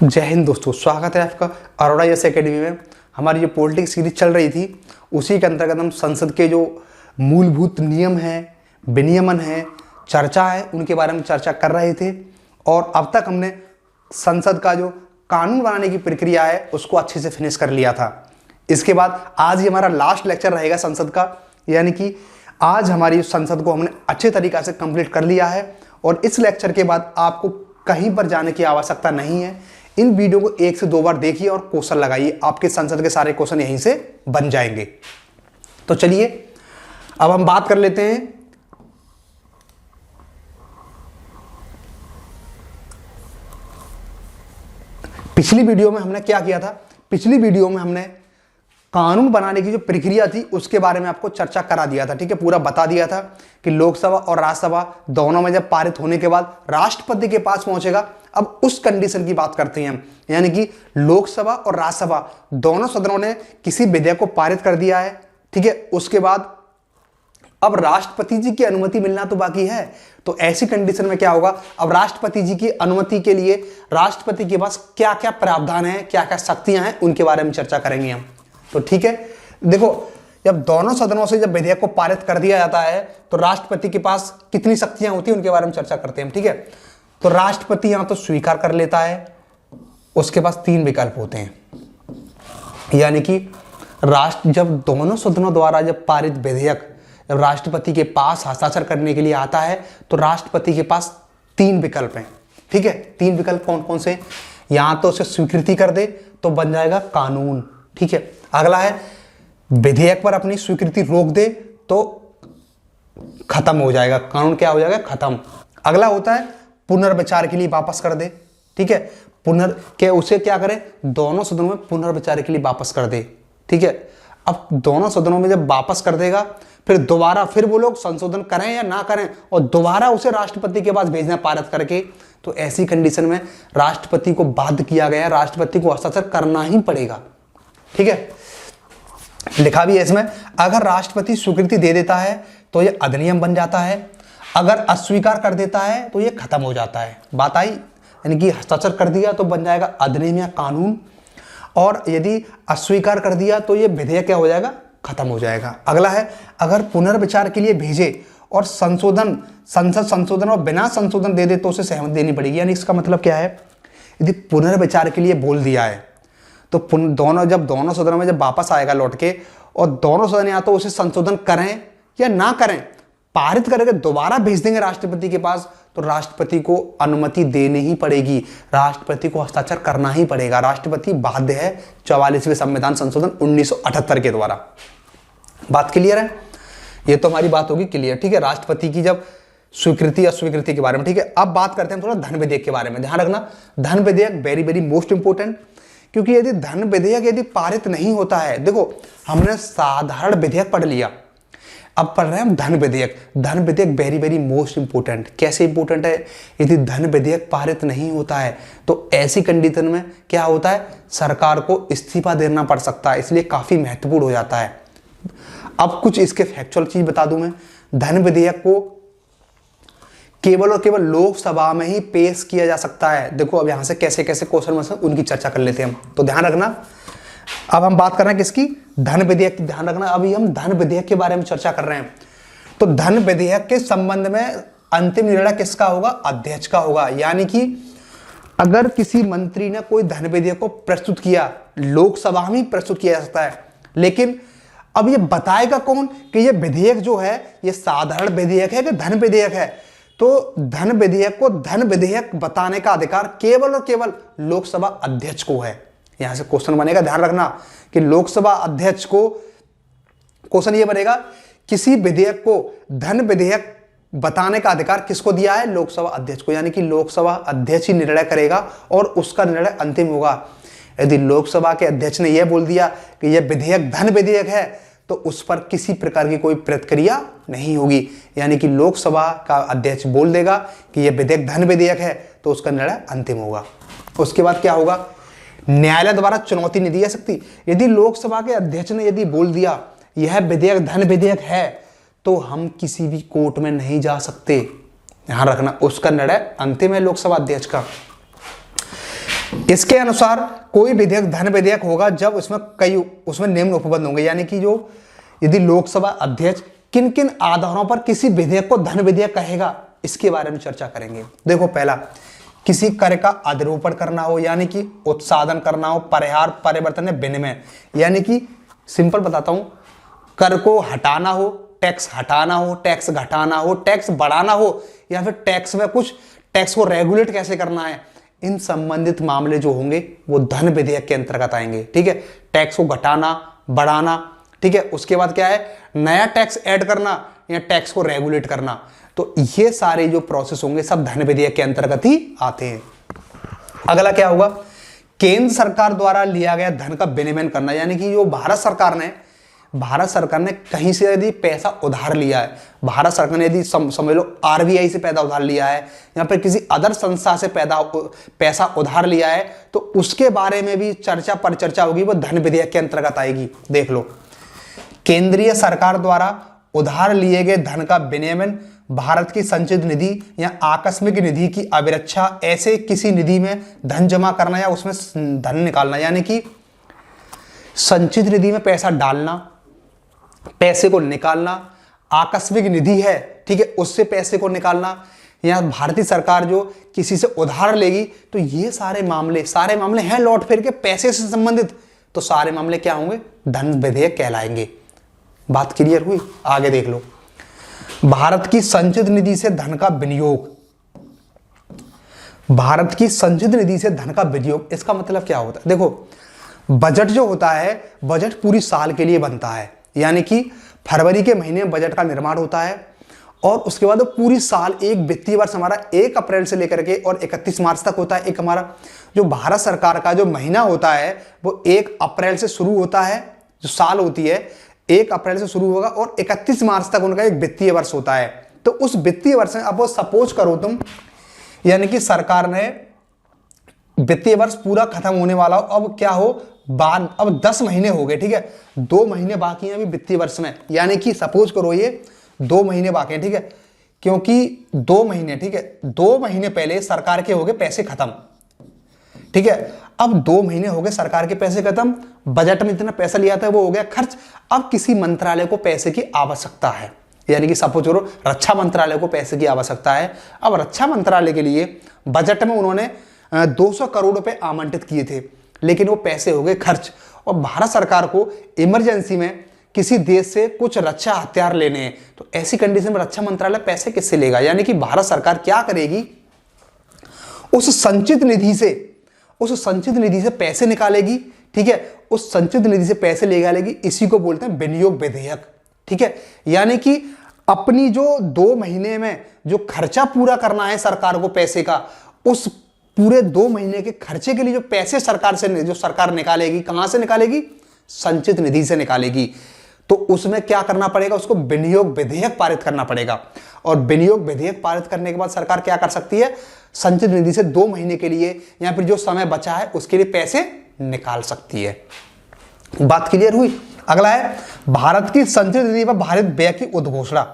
जय हिंद दोस्तों, स्वागत है आपका अरोड़ा यस एकेडमी में। हमारी जो पॉलिटिक्स सीरीज चल रही थी उसी के अंतर्गत हम संसद के जो मूलभूत नियम हैं, विनियमन है, चर्चा है, उनके बारे में चर्चा कर रहे थे। और अब तक हमने संसद का जो कानून बनाने की प्रक्रिया है उसको अच्छे से फिनिश कर लिया था। इसके बाद आज ही हमारा लास्ट लेक्चर रहेगा संसद का, यानी कि आज हमारी संसद को हमने अच्छे तरीक़े से कंप्लीट कर लिया है। और इस लेक्चर के बाद आपको कहीं पर जाने की आवश्यकता नहीं है। इन वीडियो को 1 से 2 बार देखिए और क्वेश्चन लगाइए, आपके संसद के सारे क्वेश्चन यहीं से बन जाएंगे। तो चलिए अब हम बात कर लेते हैं पिछली वीडियो में हमने क्या किया था। पिछली वीडियो में हमने कानून बनाने की जो प्रक्रिया थी उसके बारे में आपको चर्चा करा दिया था, ठीक है। पूरा बता दिया था कि लोकसभा और राज्यसभा दोनों में जब पारित होने के बाद राष्ट्रपति के पास पहुंचेगा। अब उस कंडीशन की बात करते हैं हम, यानी कि लोकसभा और राज्यसभा दोनों सदनों ने किसी विधेयक को पारित कर दिया है, ठीक है। उसके बाद अब राष्ट्रपति जी की अनुमति मिलना तो बाकी है। तो ऐसी कंडीशन में क्या होगा, अब राष्ट्रपति जी की अनुमति के लिए राष्ट्रपति के पास क्या क्या प्रावधान है, क्या क्या शक्तियां हैं, उनके बारे में चर्चा करेंगे हम। तो ठीक है, देखो जब दोनों सदनों से जब विधेयक को पारित कर दिया जाता है तो राष्ट्रपति के पास कितनी शक्तियां होती हैं उनके बारे में चर्चा करते हैं हम, ठीक है। तो राष्ट्रपति यहां तो स्वीकार कर लेता है, उसके पास 3 विकल्प होते हैं, यानी कि जब दोनों सदनों द्वारा जब पारित विधेयक जब राष्ट्रपति के पास हस्ताक्षर करने के लिए आता है तो राष्ट्रपति के पास 3 विकल्प हैं, ठीक है। 3 विकल्प कौन कौन से, यहां तो उसे स्वीकृति कर दे तो बन जाएगा कानून, ठीक है। अगला है विधेयक पर अपनी स्वीकृति रोक दे तो खत्म हो जाएगा, कानून क्या हो जाएगा, खत्म। अगला होता है पुनर्विचार के लिए वापस कर दे, ठीक है। उसे क्या करे, दोनों सदनों में पुनर्विचार के लिए वापस कर दे, ठीक है। अब दोनों सदनों में जब वापस कर देगा फिर दोबारा फिर वो लोग संशोधन करें या ना करें और दोबारा उसे राष्ट्रपति के पास भेजना पारित करके, तो ऐसी कंडीशन में राष्ट्रपति को बाध्य किया गया, राष्ट्रपति को हस्ताक्षर करना ही पड़ेगा, ठीक है। लिखा भी है इसमें, अगर राष्ट्रपति स्वीकृति दे देता है तो यह अधिनियम बन जाता है, अगर अस्वीकार कर देता है तो यह खत्म हो जाता है। बात आई, यानी कि हस्ताक्षर कर दिया तो बन जाएगा अधिनियम या कानून, और यदि अस्वीकार कर दिया तो यह विधेयक क्या हो जाएगा, खत्म हो जाएगा। अगला है अगर पुनर्विचार के लिए भेजे और संशोधन संसद संशोधन और बिना संशोधन दे दे तो उसे सहमति देनी पड़ेगी। यानी इसका मतलब क्या है, यदि पुनर्विचार के लिए बोल दिया है तो दोनों सदनों में जब वापस आएगा लौट के और दोनों सदन या तो उसे संशोधन करें या ना करें, पारित करके दोबारा भेज देंगे राष्ट्रपति के पास, तो राष्ट्रपति को अनुमति देनी ही पड़ेगी, राष्ट्रपति को हस्ताक्षर करना ही पड़ेगा। राष्ट्रपति बाध्य है 44वें संविधान संशोधन 1978 के द्वारा। बात क्लियर है, ये तो हमारी बात होगी क्लियर, ठीक है। राष्ट्रपति की जब स्वीकृति अस्वीकृति के बारे में, ठीक है। अब बात करते हैं थोड़ा धन विधेयक के बारे में। ध्यान रखना, धन विधेयक वेरी वेरी मोस्ट इंपोर्टेंट, क्योंकि यदि धन विधेयक यदि पारित नहीं होता है, देखो हमने साधारण विधेयक पढ़ लिया, अब पढ़ रहे हैं हम धन विधेयक। धन विधेयक वेरी वेरी मोस्ट इंपोर्टेंट। कैसे इंपोर्टेंट है, यदि धन विधेयक पारित नहीं होता है तो ऐसी कंडीशन में क्या होता है, सरकार को इस्तीफा देना पड़ सकता है, इसलिए काफी महत्वपूर्ण हो जाता है। अब कुछ इसके फैक्चुअल चीज बता दूं मैं। धन विधेयक को केवल और केवल लोकसभा में ही पेश किया जा सकता है। देखो अब यहां से कैसे कैसे क्वेश्चन में उनकी चर्चा कर लेते हैं हम, तो ध्यान रखना। अब हम बात कर रहे हैं किसकी, धन विधेयक की। ध्यान रखना, अभी हम धन विधेयक के बारे में चर्चा कर रहे हैं। तो धन विधेयक के संबंध में अंतिम निर्णय किसका होगा, अध्यक्ष का होगा। यानी कि अगर किसी मंत्री ने कोई धन विधेयक को प्रस्तुत किया, लोकसभा में प्रस्तुत किया जा सकता है, लेकिन अब ये बताएगा कौन कि ये विधेयक जो है ये साधारण विधेयक है कि धन विधेयक है। तो धन विधेयक को धन विधेयक बताने का अधिकार केवल और केवल लोकसभा अध्यक्ष को है। यहां से क्वेश्चन बनेगा, ध्यान रखना कि लोकसभा अध्यक्ष को क्वेश्चन ये बनेगा, किसी विधेयक को धन विधेयक बताने का अधिकार किसको दिया है, लोकसभा अध्यक्ष को। यानी कि लोकसभा अध्यक्ष ही निर्णय करेगा और उसका निर्णय अंतिम होगा। यदि लोकसभा के अध्यक्ष ने यह बोल दिया कि यह विधेयक धन विधेयक है तो उस पर किसी प्रकार की कोई प्रतिक्रिया नहीं होगी। यानी कि लोकसभा का अध्यक्ष बोल देगा कि यह विधेयक धन विधेयक है तो उसका निर्णय अंतिम होगा। उसके बाद क्या होगा, न्यायालय द्वारा चुनौती नहीं दी जा सकती। यदि लोकसभा के अध्यक्ष ने यदि बोल दिया यह विधेयक धन विधेयक है तो हम किसी भी कोर्ट में नहीं जा सकते। ध्यान रखना, उसका निर्णय अंतिम है लोकसभा अध्यक्ष का। इसके अनुसार कोई विधेयक धन विधेयक होगा जब उसमें निम्न उपबंध होंगे, यानी कि जो यदि लोकसभा अध्यक्ष किन किन आधारों पर किसी विधेयक को धन विधेयक कहेगा, इसके बारे में चर्चा करेंगे। देखो, पहला, किसी कर का अधिरोपण करना हो, यानी कि उत्साधन करना हो, परिहार, परिवर्तन या विनिमय, यानी कि सिंपल बताता हूं, कर को हटाना हो, टैक्स हटाना हो, टैक्स घटाना हो, टैक्स बढ़ाना हो, या फिर टैक्स में कुछ टैक्स को रेगुलेट कैसे करना है, इन संबंधित मामले जो होंगे वो धन विधेयक के अंतर्गत आएंगे। ठीक है, टैक्स को घटाना, बढ़ाना, ठीक है, उसके बाद क्या है, नया टैक्स ऐड करना या टैक्स को रेगुलेट करना, तो ये सारे जो प्रोसेस होंगे सब धन विधेयक के अंतर्गत ही आते हैं। अगला क्या होगा, केंद्र सरकार द्वारा लिया गया धन का विनिमय करना, यानी कि जो भारत सरकार ने कहीं से यदि पैसा उधार लिया है, भारत सरकार ने यदि समझ लो आरबीआई से पैसा उधार लिया है या फिर किसी अदर संस्था से पैसा उधार लिया है, तो उसके बारे में भी परिचर्चा होगी, वो धन विधेयक के अंतर्गत आएगी। देख लो, केंद्रीय सरकार द्वारा उधार लिए गए धन का विनियमन भारत की संचित निधि या आकस्मिक निधि की अभिरक्षा, ऐसे किसी निधि में धन जमा करना या उसमें धन निकालना, यानी कि संचित निधि में पैसा डालना, पैसे को निकालना, आकस्मिक निधि है, ठीक है, उससे पैसे को निकालना, या भारतीय सरकार जो किसी से उधार लेगी, तो ये सारे मामले हैं लौट फिर के पैसे से संबंधित, तो सारे मामले क्या होंगे, धन विधेयक कहलाएंगे। बात क्लियर हुई? आगे देख लो, भारत की संचित निधि से धन का विनियोग, भारत की संचित निधि से धन का विनियोग, इसका मतलब क्या होता है? देखो, बजट जो होता है, बजट पूरी साल के लिए बनता है, यानी कि फरवरी के महीने में बजट का निर्माण होता है और उसके बाद पूरी साल, एक वित्तीय वर्ष हमारा 1 अप्रैल से लेकर के और 31 मार्च तक होता है। एक हमारा जो भारत सरकार का जो महीना होता है वो 1 अप्रैल से शुरू होता है, जो साल होती है 1 अप्रैल से शुरू होगा और 31 मार्च तक उनका एक वित्तीय वर्ष होता है। तो उस वित्तीय वर्ष में अब वो सपोज करो तुम, यानी कि सरकार ने वित्तीय वर्ष पूरा खत्म होने वाला हो, अब क्या हो, अब 10 महीने हो गए, ठीक है, 2 महीने बाकी हैं अभी वित्तीय वर्ष में, यानी कि सपोज करो ये 2 महीने बाकी हैं, ठीक है, क्योंकि 2 महीने, ठीक है, 2 महीने पहले सरकार के हो गए पैसे खत्म, ठीक है, अब 2 महीने हो गए सरकार के पैसे खत्म, बजट में इतना पैसा लिया था वो हो गया खर्च, अब किसी मंत्रालय को पैसे की आवश्यकता है, यानी कि सपोज करो रक्षा मंत्रालय को पैसे की आवश्यकता है। अब रक्षा मंत्रालय के लिए बजट में उन्होंने 200 करोड़ रुपए आवंटित किए थे, लेकिन वो पैसे हो गए खर्च, और भारत सरकार को इमरजेंसी में किसी देश से कुछ रक्षा हथियार लेने हैं, तो ऐसी कंडीशन में रक्षा मंत्रालय पैसे किससे लेगा, यानी कि भारत सरकार क्या करेगी, उस संचित निधि से पैसे निकालेगी, ठीक है, उस संचित निधि से पैसे निकालेगी, इसी को बोलते हैं विनियोग विधेयक, ठीक है, यानी कि अपनी जो 2 महीने में जो खर्चा पूरा करना है सरकार को पैसे का, उस पूरे 2 महीने के खर्चे के लिए जो पैसे सरकार निकालेगी, कहां से निकालेगी, संचित निधि से निकालेगी, तो उसमें क्या करना पड़ेगा, उसको विनियोग विधेयक पारित करना पड़ेगा, और विनियोग विधेयक पारित करने के बाद सरकार क्या कर सकती है, संचित निधि से 2 महीने के लिए या फिर जो समय बचा है उसके लिए पैसे निकाल सकती है। बात क्लियर हुई? अगला है भारत की संचित निधि पर भारित व्यय की उद्घोषणा,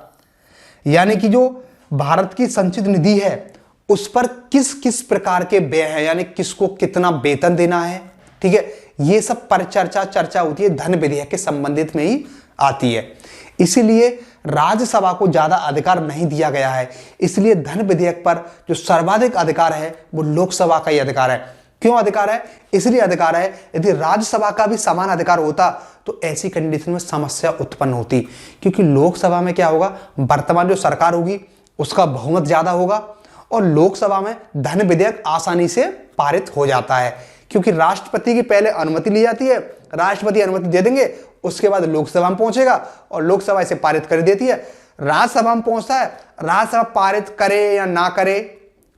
यानी कि जो भारत की संचित निधि है उस पर किस किस प्रकार के व्यय है, यानी किसको कितना वेतन देना है, ठीक है, ये सब पर चर्चा होती है, धन विधेयक के संबंधित में ही आती है। इसीलिए राज्यसभा को ज्यादा अधिकार नहीं दिया गया है, इसलिए धन विधेयक पर जो सर्वाधिक अधिकार है वो लोकसभा का ही अधिकार है। क्यों अधिकार है? इसलिए अधिकार है, यदि राज्यसभा का भी समान अधिकार होता तो ऐसी कंडीशन में समस्या उत्पन्न होती, क्योंकि लोकसभा में क्या होगा, वर्तमान जो सरकार होगी उसका बहुमत ज्यादा होगा और लोकसभा में धन विधेयक आसानी से पारित हो जाता है, क्योंकि राष्ट्रपति की पहले अनुमति ली जाती है, राष्ट्रपति अनुमति दे देंगे, उसके बाद लोकसभा में पहुंचेगा और लोकसभा इसे पारित कर देती है, राज्यसभा में पहुंचता है, राज्यसभा पारित करे या ना करे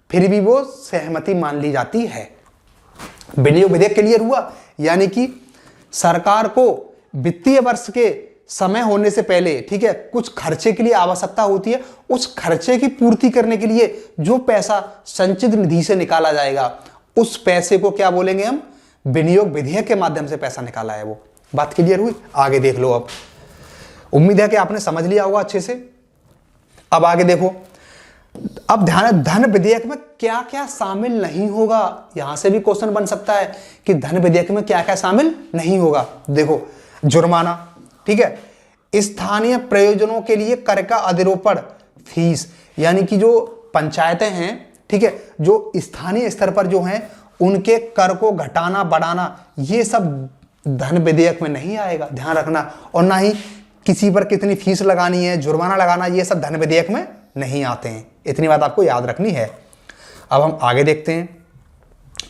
फिर भी वो सहमति मान ली जाती है। विनियोग विधेयक क्लियर हुआ, यानी कि सरकार को वित्तीय वर्ष के समय होने से पहले, ठीक है, कुछ खर्चे के लिए आवश्यकता होती है, उस खर्चे की पूर्ति करने के लिए जो पैसा संचित निधि से निकाला जाएगा उस पैसे को क्या बोलेंगे हम, विनियोग विधेयक के माध्यम से पैसा निकाला है वो। बात क्लियर हुई? आगे देख लो। अब उम्मीद है कि आपने समझ लिया होगा अच्छे से। अब आगे देखो, अब ध्यान, धन विधेयक में क्या क्या शामिल नहीं होगा, यहां से भी क्वेश्चन बन सकता है कि धन विधेयक में क्या क्या शामिल नहीं होगा। देखो, जुर्माना, ठीक है, स्थानीय प्रयोजनों के लिए कर का अधिरोपण, फीस, यानी कि जो पंचायतें हैं, ठीक है, जो स्थानीय स्तर पर जो हैं उनके कर को घटाना बढ़ाना, ये सब धन विधेयक में नहीं आएगा, ध्यान रखना। और ना ही किसी पर कितनी फीस लगानी है, जुर्माना लगाना, ये सब धन विधेयक में नहीं आते हैं, इतनी बात आपको याद रखनी है। अब हम आगे देखते हैं।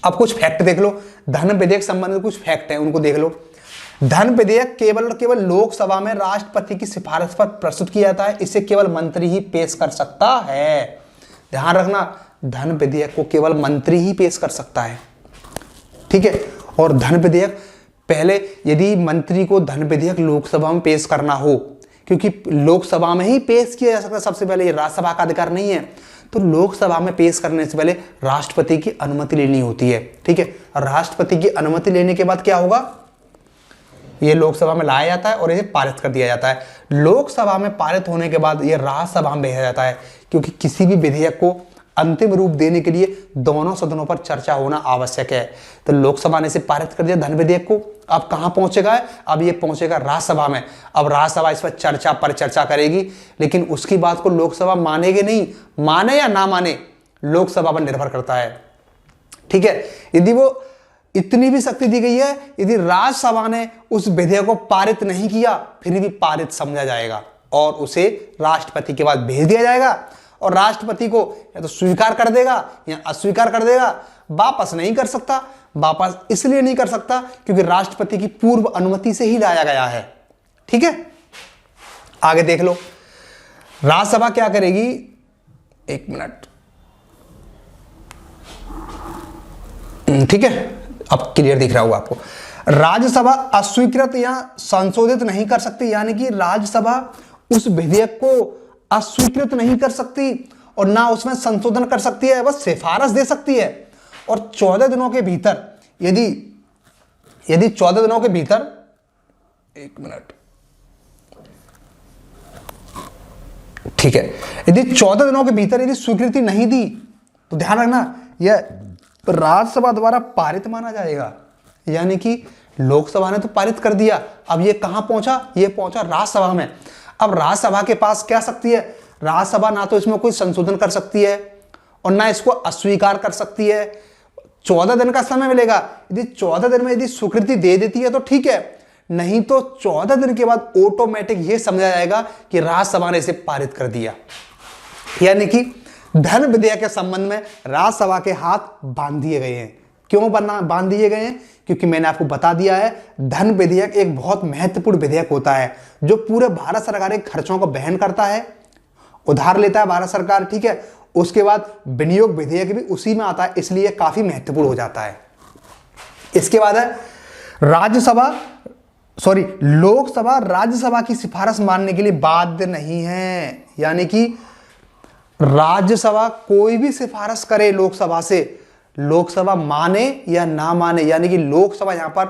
अब कुछ फैक्ट देख लो, धन विधेयक संबंधित कुछ फैक्ट हैं, उनको देख लो। धन विधेयक केवल और केवल लोकसभा में राष्ट्रपति की सिफारिश पर प्रस्तुत किया जाता है, इसे केवल मंत्री ही पेश कर सकता है। ध्यान रखना, धन विधेयक को केवल मंत्री ही पेश कर सकता है, ठीक है। और धन विधेयक पहले, यदि मंत्री को धन विधेयक लोकसभा में पेश करना हो, क्योंकि लोकसभा में ही पेश किया जा सकता है सबसे पहले, ये राज्यसभा का अधिकार नहीं है, तो लोकसभा में पेश करने से पहले राष्ट्रपति की अनुमति लेनी होती है, ठीक है। राष्ट्रपति की अनुमति लेने के बाद क्या होगा, ये लोकसभा में लाया जाता है और इसे पारित कर दिया जाता है। लोकसभा में पारित होने के बाद ये राज्यसभा में भेजा जाता है, क्योंकि किसी भी विधेयक को अंतिम रूप देने के लिए दोनों सदनों पर चर्चा होना आवश्यक है। तो लोकसभा ने इसे पारित कर दिया धन विधेयक को। अब कहां पहुंचेगा, अब ये पहुंचेगा राज्यसभा में। अब राज्यसभा इस पर चर्चा करेगी, लेकिन उसकी बात को लोकसभा मानेगी नहीं, माने या ना माने लोकसभा पर निर्भर करता है, ठीक है। यदि वो इतनी भी शक्ति दी गई है, यदि राज्यसभा ने उस विधेयक को पारित नहीं किया, फिर भी पारित समझा जाएगा और उसे राष्ट्रपति के पास भेज दिया जाएगा, और राष्ट्रपति को या तो स्वीकार कर देगा या अस्वीकार कर देगा, वापस नहीं कर सकता। वापस इसलिए नहीं कर सकता क्योंकि राष्ट्रपति की पूर्व अनुमति से ही लाया गया है, ठीक है। आगे देख लो, राज्यसभा क्या करेगी, एक मिनट, ठीक है, अब क्लियर दिख रहा होगा आपको। राज्यसभा अस्वीकृत या संशोधित नहीं कर सकती, यानी कि राज्यसभा उस विधेयक को अस्वीकृत नहीं कर सकती और ना उसमें संशोधन कर सकती है, बस सिफारिश दे सकती है। और 14 दिनों के भीतर, यदि 14 दिनों के भीतर, एक मिनट, ठीक है, यदि 14 दिनों के भीतर यदि स्वीकृति नहीं दी तो ध्यान रखना यह राज्यसभा द्वारा पारित माना जाएगा। यानी कि लोकसभा ने तो पारित कर दिया, अब ये कहां पहुंचा, ये पहुंचा राज्यसभा में। अब राज्यसभा के पास क्या शक्ति है, राज्यसभा ना तो इसमें कोई संशोधन कर सकती है और ना इसको अस्वीकार कर सकती है। 14 दिन का समय मिलेगा, यदि 14 दिन में यदि स्वीकृति दे देती है तो ठीक है, नहीं तो 14 दिन के बाद ऑटोमेटिक ये समझा जाएगा कि राज्यसभा ने इसे पारित कर दिया। यानी कि धन विधेयक के संबंध में राज्यसभा के हाथ बांध दिए गए हैं। क्यों बांध दिए गए हैं, क्योंकि मैंने आपको बता दिया है, धन विधेयक एक बहुत महत्वपूर्ण विधेयक होता है जो पूरे भारत सरकार के खर्चों को वहन करता है, उधार लेता है भारत सरकार, ठीक है। उसके बाद विनियोग विधेयक भी उसी में आता है, इसलिए काफी महत्वपूर्ण हो जाता है। इसके बाद है लोकसभा राज्यसभा की सिफारिश मानने के लिए बाध्य नहीं है। यानी कि राज्यसभा कोई भी सिफारिश करे लोकसभा से, लोकसभा माने या ना माने, यानी कि लोकसभा यहां पर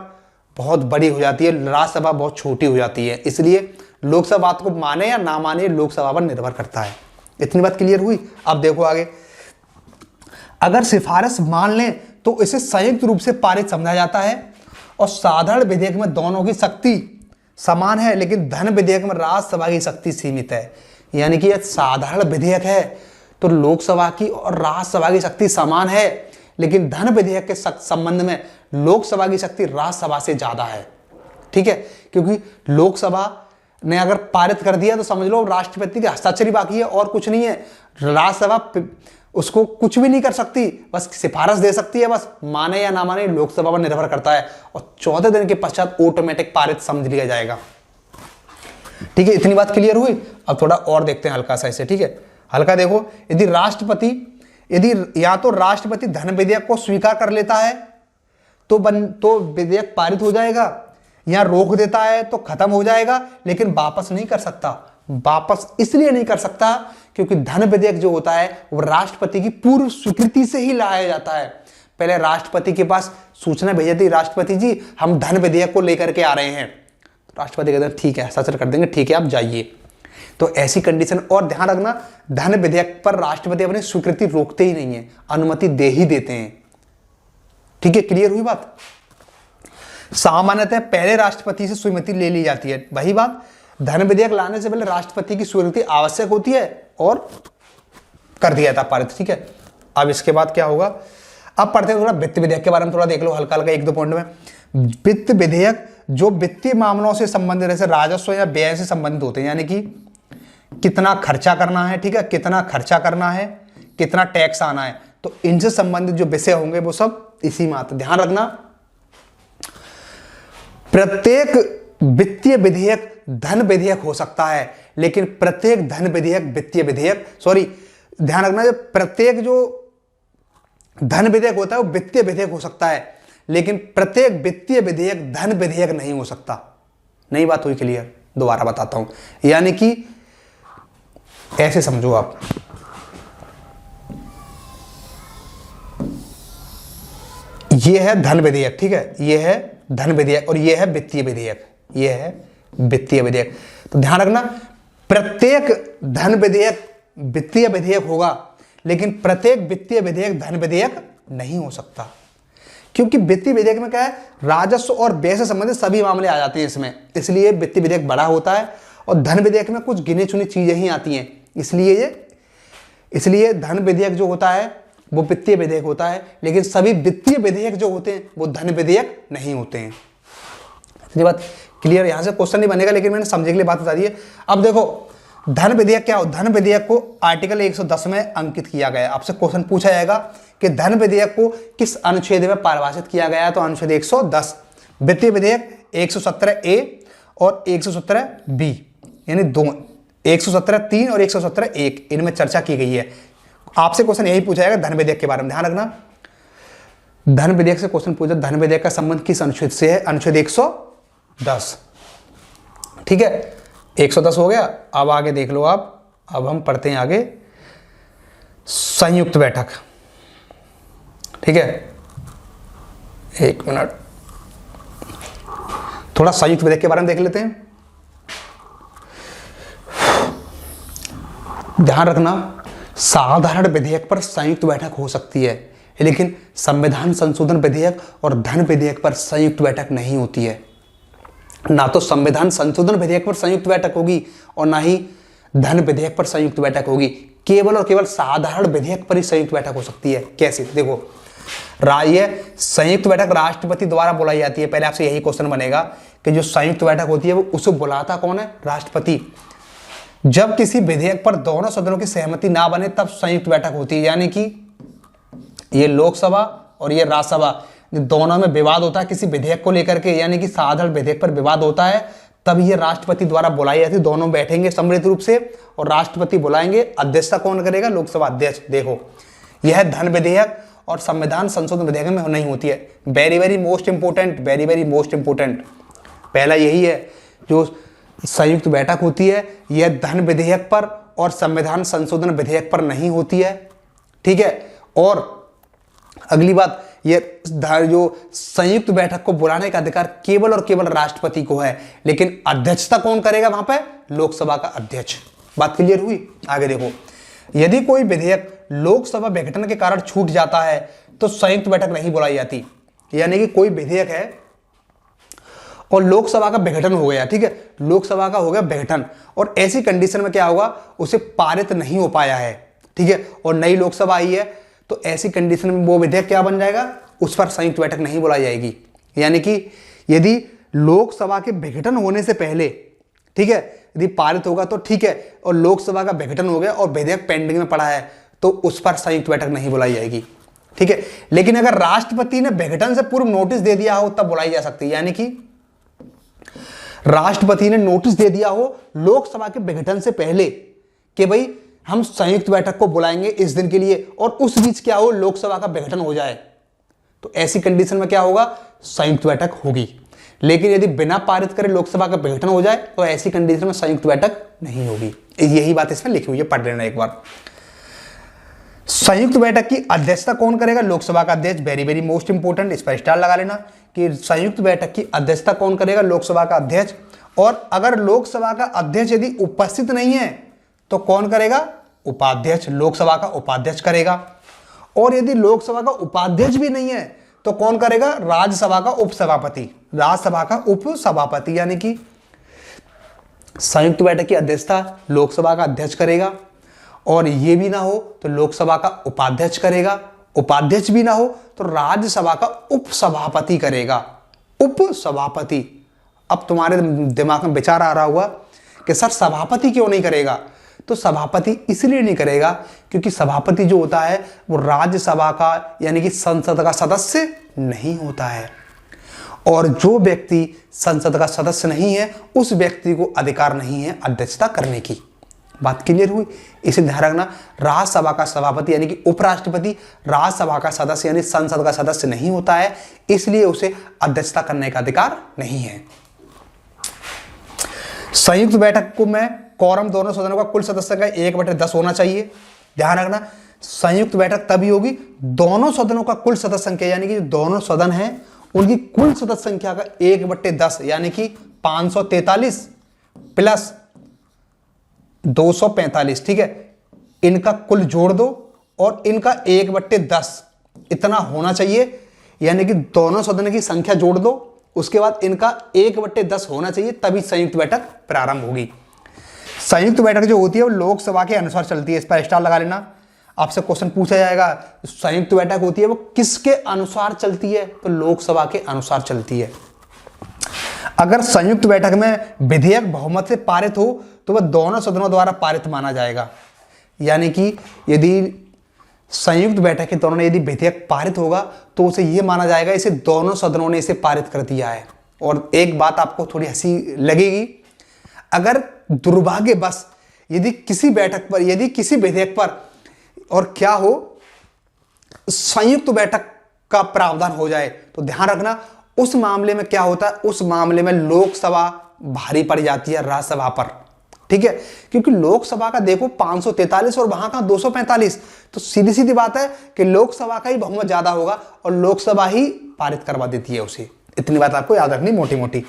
बहुत बड़ी हो जाती है, राज्यसभा बहुत छोटी हो जाती है, इसलिए लोकसभा बात को माने या ना माने लोकसभा पर निर्भर करता है। इतनी बात क्लियर हुई। अब देखो आगे, अगर सिफारिश मान लें तो इसे संयुक्त रूप से पारित समझा जाता है। और साधारण विधेयक में दोनों की शक्ति समान है, लेकिन धन विधेयक में राज्यसभा की शक्ति सीमित है। यानी कि यह साधारण विधेयक है तो लोकसभा की और राज्यसभा की शक्ति समान है, लेकिन धन विधेयक के संबंध में लोकसभा की शक्ति राज्यसभा से ज्यादा है, ठीक है। क्योंकि लोकसभा ने अगर पारित कर दिया तो समझ लो राष्ट्रपति के हस्ताक्षर ही बाकी है और कुछ नहीं है। राज्यसभा उसको कुछ भी नहीं कर सकती, बस सिफारिश दे सकती है, बस माने या ना माने लोकसभा पर निर्भर करता है। और 14 दिन के पश्चात ऑटोमेटिक पारित समझ लिया जाएगा, ठीक है। इतनी बात क्लियर हुई। अब थोड़ा और देखते हैं हल्का सा इसे, ठीक है। हल्का देखो, यदि या तो राष्ट्रपति धन विधेयक को स्वीकार कर लेता है तो विधेयक पारित हो जाएगा, या रोक देता है तो खत्म हो जाएगा, लेकिन वापस नहीं कर सकता। वापस इसलिए नहीं कर सकता क्योंकि धन विधेयक जो होता है वो राष्ट्रपति की पूर्व स्वीकृति से ही लाया जाता है। पहले राष्ट्रपति के पास सूचना भेजी थी, राष्ट्रपति जी हम धन विधेयक को लेकर के आ रहे हैं, राष्ट्रपति कहते हैं ठीक है, हस्ताक्षर कर देंगे, ठीक है आप जाइए। तो ऐसी कंडीशन, और ध्यान रखना धन विधेयक पर राष्ट्रपति अपनी स्वीकृति रोकते ही नहीं है, अनुमति दे ही देते हैं। ठीक है, क्लियर हुई बात। सामान्यतः पहले राष्ट्रपति से स्वीकृति ले ली जाती है। वही बात, धन विधेयक लाने से पहले राष्ट्रपति की स्वीकृति आवश्यक होती है और कर दिया था पारित। ठीक है, अब इसके बाद क्या होगा, अब पढ़ते हैं थोड़ा वित्त विधेयक के बारे में, थोड़ा देख लो हल्का हल्का 1-2 पॉइंट में। वित्त विधेयक जो वित्तीय मामलों से संबंधित, जैसे राजस्व या व्यय से संबंधित होते हैं, यानी कि कितना खर्चा करना है, ठीक है, कितना खर्चा करना है, कितना टैक्स आना है, तो इनसे संबंधित जो विषय होंगे वो सब इसी में आते। ध्यान रखना, प्रत्येक वित्तीय विधेयक धन विधेयक हो सकता है, लेकिन प्रत्येक धन विधेयक वित्तीय विधेयक, सॉरी ध्यान रखना, जो प्रत्येक जो धन विधेयक होता है वो वित्तीय विधेयक हो सकता है, लेकिन प्रत्येक वित्तीय विधेयक धन विधेयक नहीं हो सकता। नई बात हुई क्लियर? दोबारा बताता हूं, यानी कि ऐसे समझो आप, ये है धन विधेयक, ठीक है, ये है धन विधेयक और ये है वित्तीय विधेयक, ये है वित्तीय विधेयक। तो ध्यान रखना, प्रत्येक धन विधेयक वित्तीय विधेयक होगा, लेकिन प्रत्येक वित्तीय विधेयक धन विधेयक नहीं हो सकता, क्योंकि वित्तीय विधेयक में क्या है, राजस्व और व्यय से संबंधित सभी मामले आ जाते हैं इसमें, इसलिए वित्तीय विधेयक बड़ा होता है। और धन विधेयक में कुछ गिने चुनी चीजें ही आती हैं, इसलिए धन विधेयक जो होता है वो वित्तीय विधेयक होता है, लेकिन सभी वित्तीय विधेयक जो होते हैं वो धन विधेयक नहीं होते हैं। ये बात क्लियर? यहां से क्वेश्चन नहीं बनेगा, लेकिन मैंने समझने के लिए बात बता दी है। अब देखो धन विधेयक क्या हो, धन विधेयक को आर्टिकल 110 में अंकित किया गया है। आपसे क्वेश्चन पूछा जाएगा कि धन विधेयक को किस अनुच्छेद में परिभाषित किया गया है, तो अनुच्छेद 110। वित्तीय विधेयक 117A और 117B, यानी दो 117(3) और 117(1), इनमें चर्चा की गई है। आपसे क्वेश्चन यही पूछा जाएगा धन विधेयक के बारे में। ध्यान रखना, धन विधेयक से क्वेश्चन पूछा, धन विधेयक का संबंध किस अनुच्छेद से है, अनुच्छेद 110। ठीक है, 110 हो गया। अब आगे देख लो आप, अब हम पढ़ते हैं आगे संयुक्त बैठक। ठीक है, एक मिनट, थोड़ा संयुक्त विधेयक के बारे में देख लेते हैं। ध्यान रखना, साधारण विधेयक पर संयुक्त बैठक हो सकती है, लेकिन संविधान संशोधन विधेयक और धन विधेयक पर संयुक्त बैठक नहीं होती है। ना तो संविधान संशोधन विधेयक पर संयुक्त बैठक होगी और ना ही धन विधेयक पर संयुक्त बैठक होगी। केवल और केवल साधारण विधेयक पर ही संयुक्त बैठक हो सकती है। कैसे? देखो, ये संयुक्त बैठक राष्ट्रपति द्वारा बुलाई जाती है। पहले आपसे यही क्वेश्चन बनेगा कि जो संयुक्त बैठक होती है वो उसे बुलाता कौन है? राष्ट्रपति। जब किसी विधेयक पर दोनों सदनों की सहमति ना बने तब संयुक्त बैठक होती है, यानी कि ये लोकसभा और ये राज्यसभा दोनों में विवाद होता है किसी विधेयक को लेकर के, यानी कि साधारण विधेयक पर विवाद होता है, तब ये राष्ट्रपति द्वारा बुलाई जाती है। दोनों बैठेंगे सम्मिलित रूप से और राष्ट्रपति बुलाएंगे। अध्यक्षता कौन करेगा? लोकसभा अध्यक्ष। देखो, यह धन विधेयक और संविधान संशोधन विधेयक में नहीं होती है। Very very most important, very very most important, पहला यही है। जो संयुक्त बैठक होती है यह धन विधेयक पर और संविधान संशोधन विधेयक पर नहीं होती है। ठीक है, और अगली बात, ये जो संयुक्त बैठक को बुलाने का अधिकार केवल और केवल राष्ट्रपति को है, लेकिन अध्यक्षता कौन करेगा वहां पे? लोकसभा का अध्यक्ष। बात क्लियर हुई? आगे देखो, यदि कोई विधेयक लोकसभा विघटन के कारण छूट जाता है तो संयुक्त बैठक नहीं बुलाई जाती। यानी कि कोई विधेयक है और लोकसभा का विघटन हो गया, ठीक है, लोकसभा का हो गया विघटन, और ऐसी कंडीशन में क्या होगा, उसे पारित नहीं हो पाया है, ठीक है, और नई लोकसभा आई है, तो ऐसी कंडीशन में वो विधेयक क्या बन जाएगा? उस पर संयुक्त बैठक नहीं बुलाई जाएगी। यानी कि यदि लोकसभा के विघटन होने से पहले, ठीक है, यदि पारित होगा तो ठीक है, और लोकसभा का विघटन हो गया और विधेयक पेंडिंग में पड़ा है तो उस पर संयुक्त बैठक नहीं बुलाई जाएगी। ठीक है, लेकिन अगर राष्ट्रपति ने विघटन से पूर्व नोटिस दे दिया हो तब बुलाई जा सकती है। यानी कि राष्ट्रपति ने नोटिस दे दिया हो लोकसभा के विघटन से पहले कि भाई हम संयुक्त बैठक को बुलाएंगे इस दिन के लिए, और उस बीच क्या हो, लोकसभा का विघटन हो जाए, तो ऐसी कंडीशन में क्या होगा? संयुक्त बैठक होगी। लेकिन यदि बिना पारित करे लोकसभा का विघटन हो जाए तो ऐसी कंडीशन में संयुक्त बैठक नहीं होगी। यही बात इसमें लिखी हुई है, पढ़ लेना एक बार। संयुक्त बैठक की अध्यक्षता कौन करेगा? लोकसभा का अध्यक्ष। वेरी वेरी मोस्ट इंपोर्टेंट, इस पर स्टार लगा लेना कि संयुक्त बैठक की अध्यक्षता कौन करेगा? लोकसभा का अध्यक्ष। और अगर लोकसभा का अध्यक्ष यदि उपस्थित नहीं है तो कौन करेगा? उपाध्यक्ष, लोकसभा का उपाध्यक्ष करेगा। और यदि लोकसभा का उपाध्यक्ष भी नहीं है तो कौन करेगा? राज्यसभा का उपसभापति, राज्यसभा का उपसभापति, यानी कि संयुक्त बैठक की अध्यक्षता लोकसभा का अध्यक्ष करेगा, और ये भी ना हो तो लोकसभा का उपाध्यक्ष करेगा, उपाध्यक्ष भी ना हो तो राज्यसभा का उपसभापति करेगा, उपसभापति। अब तुम्हारे दिमाग में विचार आ रहा होगा कि सर सभापति क्यों नहीं करेगा? तो सभापति इसलिए नहीं करेगा क्योंकि सभापति जो होता है वो राज्यसभा का यानी कि संसद का सदस्य नहीं होता है, और जो व्यक्ति संसद का सदस्य नहीं है उस व्यक्ति को अधिकार नहीं है अध्यक्षता करने की। बात क्लियर हुई? इसे ध्यान रखना, राज्यसभा का सभापति यानी कि उपराष्ट्रपति राज्यसभा का सदस्य यानी संसद का सदस्य नहीं होता है, इसलिए उसे अध्यक्षता करने का अधिकार नहीं है। संयुक्त बैठक को में कोरम दोनों सदनों का कुल सदस्य का 1/10 होना चाहिए। ध्यान रखना, संयुक्त बैठक तभी होगी दोनों सदनों का कुल सदस्य संख्या यानी कि दोनों सदन हैं उनकी कुल सदस्य संख्या का 1/10 यानी कि 543 प्लस 245, ठीक है, इनका कुल जोड़ दो और इनका 1/10 इतना होना चाहिए, यानी कि दोनों सदन की संख्या जोड़ दो, उसके बाद इनका 1/10 होना चाहिए, तभी संयुक्त बैठक प्रारंभ होगी। संयुक्त बैठक जो होती है वो लोकसभा के अनुसार चलती है, इस पर स्टार लगा लेना। आपसे क्वेश्चन पूछा जाएगा संयुक्त बैठक होती है वो किसके अनुसार चलती है? तो लोकसभा के अनुसार चलती है। अगर संयुक्त बैठक में विधेयक बहुमत से पारित हो तो वह दोनों सदनों द्वारा पारित माना जाएगा, यानी कि यदि संयुक्त बैठक के दौरान यदि विधेयक पारित होगा तो उसे यह माना जाएगा इसे दोनों सदनों ने इसे पारित कर दिया है। और एक बात आपको थोड़ी हंसी लगेगी, अगर दुर्भाग्यवश यदि किसी बैठक पर यदि किसी विधेयक पर और क्या हो संयुक्त बैठक का प्रावधान हो जाए तो ध्यान रखना उस मामले में क्या होता है, उस मामले में लोकसभा भारी पड़ जाती है राज्यसभा पर, ठीक है, क्योंकि लोकसभा का देखो 543 और वहां का 245, तो सीधी सीधी बात है कि लोकसभा का ही बहुमत ज्यादा होगा और लोकसभा ही पारित करवा देती है उसे। इतनी बात आपको याद रखनी मोटी मोटी,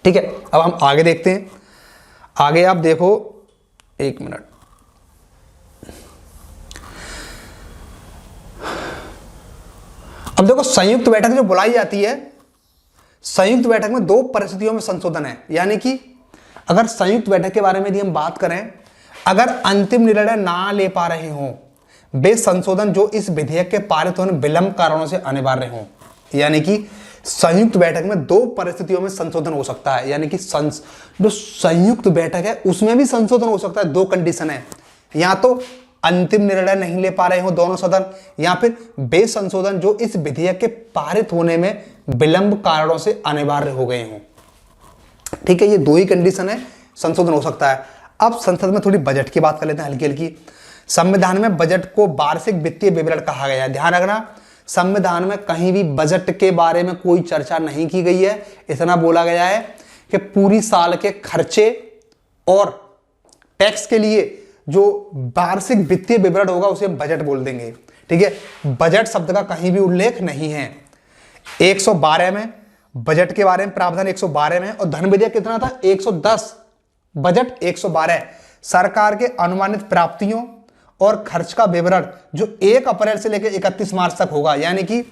ठीक है। अब हम आगे देखते हैं। आगे आप देखो, एक मिनट, अब देखो संयुक्त बैठक जो बुलाई जाती है, संयुक्त बैठक में 2 परिस्थितियों में संशोधन है, यानी कि अगर संयुक्त बैठक के बारे में यदि हम बात करें, अगर अंतिम निर्णय ना ले पा रहे हों वे संशोधन जो इस विधेयक के पारित होने विलंब कारणों से अनिवार्य हों, यानी कि संयुक्त बैठक में 2 परिस्थितियों में संशोधन हो सकता है, यानी कि जो संयुक्त बैठक है उसमें भी संशोधन हो सकता है। 2 कंडीशन है, या तो अंतिम निर्णय नहीं ले पा रहे हो दोनों सदन, या फिर वे संशोधन जो इस विधेयक के पारित होने में विलंब कारणों से अनिवार्य हो गए हों, ठीक है। ये 2 ही कंडीशन है, संशोधन हो सकता है। अब संसद में थोड़ी बजट की बात कर लेते हैं हल्की हल्की। संविधान में बजट को वार्षिक वित्तीय विवरण कहा गया है। ध्यान रखना, संविधान में कहीं भी बजट के बारे में कोई चर्चा नहीं की गई है। इतना बोला गया है कि पूरी साल के खर्चे और टैक्स के लिए जो वार्षिक वित्तीय विवरण होगा उसे बजट बोल देंगे, ठीक है। बजट शब्द का कहीं भी उल्लेख नहीं है। 112 में बजट के बारे में प्रावधान 112 में, और धन विधेयक कितना था 110, बजट 112। सरकार के अनुमानित प्राप्तियों और खर्च का विवरण जो 1 अप्रैल से लेकर 31 मार्च तक होगा, यानी कि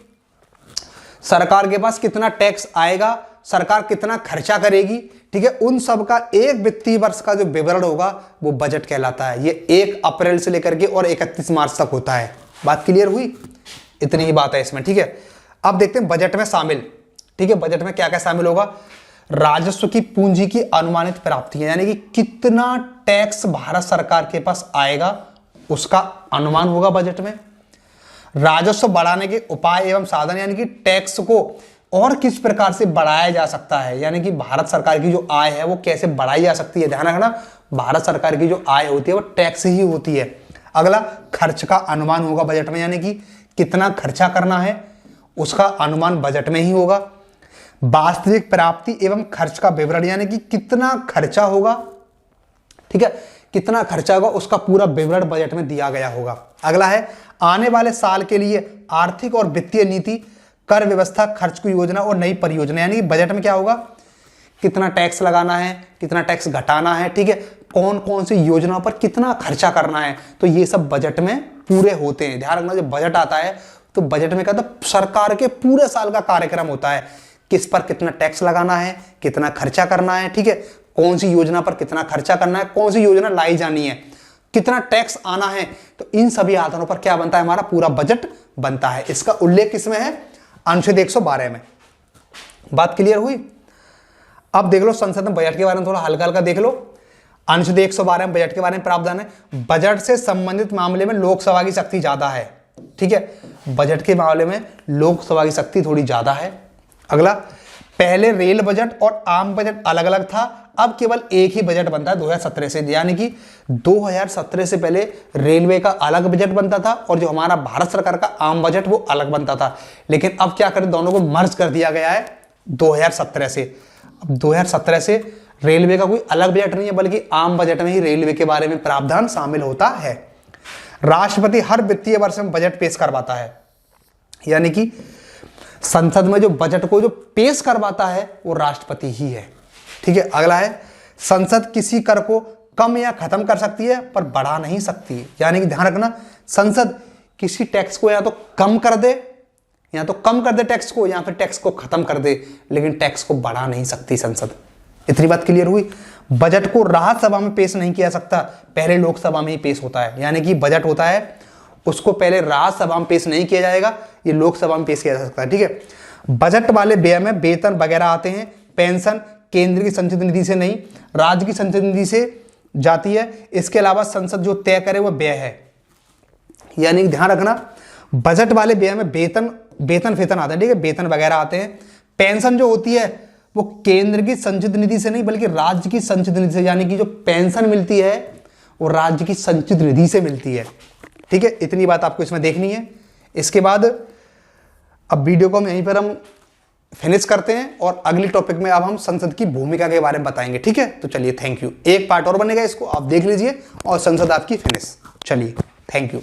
सरकार के पास कितना टैक्स आएगा, सरकार कितना खर्चा करेगी, ठीक है, उन सब का एक वित्तीय वर्ष का जो विवरण होगा वो बजट कहलाता है। ये 1 अप्रैल से लेकर के और 31 मार्च तक होता है। बात क्लियर हुई? इतनी ही बात है इसमें, ठीक है। अब देखते हैं बजट में शामिल, ठीक है, बजट में क्या क्या शामिल होगा। राजस्व की पूंजी की अनुमानित प्राप्तियां, यानी कि कितना टैक्स भारत सरकार के पास आएगा उसका अनुमान होगा बजट में। राजस्व बढ़ाने के उपाय एवं साधन, यानी कि टैक्स को और किस प्रकार से बढ़ाया जा सकता है, यानी कि भारत सरकार की जो आय है वो कैसे बढ़ाई जा सकती है। ध्यान रखना, भारत सरकार की जो आय होती है वो टैक्स ही होती है। अगला खर्च का अनुमान होगा बजट में, यानी कि कितना खर्चा करना है उसका अनुमान बजट में ही होगा। वास्तविक प्राप्ति एवं खर्च का विवरण, यानी कि कितना खर्चा होगा, ठीक है, कितना खर्चा होगा उसका पूरा विवरण बजट में दिया गया होगा। अगला है आने वाले साल के लिए आर्थिक और वित्तीय नीति, कर व्यवस्था, खर्च की योजना और नई परियोजना, यानी कि बजट में क्या होगा कितना टैक्स लगाना है, कितना टैक्स घटाना है, ठीक है, कौन कौन सी योजनाओं पर कितना खर्चा करना है, तो ये सब बजट में पूरे होते हैं। ध्यान रखना, जब बजट आता है तो बजट में क्या होता है, सरकार के पूरे साल का कार्यक्रम होता है, किस पर कितना टैक्स लगाना है, कितना खर्चा करना है, ठीक है, कौन सी योजना पर कितना खर्चा करना है, कौन सी योजना लाई जानी है, कितना टैक्स आना है, तो इन सभी आधारों पर क्या बनता है, हमारा पूरा बजट बनता है। इसका उल्लेख किसमें है, अनुच्छेद 112 में। बात क्लियर हुई। अब देख लो संसद में बजट के बारे में थोड़ा हल्का हल्का देख लो। अनुच्छेद 112 में बजट के बारे में प्रावधान है, बजट से संबंधित मामले में लोकसभा की शक्ति ज्यादा है, ठीक है, बजट के मामले में लोकसभा की शक्ति थोड़ी ज्यादा है। अगला, पहले रेल बजट और आम बजट अलग अलग था, अब केवल एक ही बजट बनता है 2017 से, यानी कि 2017 से पहले रेलवे का अलग बजट बनता था और जो हमारा भारत सरकार का आम बजट वो अलग बनता था। लेकिन अब क्या करें, दोनों को मर्ज कर दिया गया है 2017 से। अब 2017 से रेलवे का कोई अलग बजट नहीं है, बल्कि आम बजट में ही रेलवे के बारे में प्रावधान शामिल होता है। राष्ट्रपति हर वित्तीय वर्ष में बजट पेश करवाता है, यानी कि संसद में जो बजट को जो पेश करवाता है वो राष्ट्रपति ही है, ठीक है। अगला है, संसद किसी कर को कम या खत्म कर सकती है पर बढ़ा नहीं सकती, यानी कि ध्यान रखना, संसद किसी टैक्स को या तो कम कर दे, या तो कम कर दे टैक्स को, या फिर टैक्स को खत्म कर दे, लेकिन टैक्स को बढ़ा नहीं सकती संसद। इतनी बात क्लियर हुई। बजट को राज्यसभा में पेश नहीं किया सकता, पहले लोकसभा में ही पेश होता है, यानी कि बजट होता है उसको पहले राज्यसभा में पेश नहीं किया जाएगा, ये लोकसभा में पेश किया जा सकता है, ठीक है। बजट वाले व्यय में वेतन वगैरह आते हैं, पेंशन केंद्र की संचित निधि से नहीं, राज्य की संचित निधि से जाती है। इसके अलावा संसद जो तय करे वो व्यय है, यानी ध्यान रखना, बजट वाले व्यय में वेतन वेतन आता है, ठीक है, वेतन वगैरह आते हैं। पेंशन जो होती है वो केंद्र की संचित निधि से नहीं, बल्कि राज्य की संचित निधि से, यानी कि जो पेंशन मिलती है वो राज्य की संचित निधि से मिलती है, ठीक है। इतनी बात आपको इसमें देखनी है। इसके बाद अब वीडियो को हम यहीं पर हम फिनिश करते हैं और अगली टॉपिक में अब हम संसद की भूमिका के बारे में बताएंगे, ठीक है। तो चलिए, थैंक यू। एक पार्ट और बनेगा, इसको आप देख लीजिए और संसद आपकी फिनिश। चलिए, थैंक यू।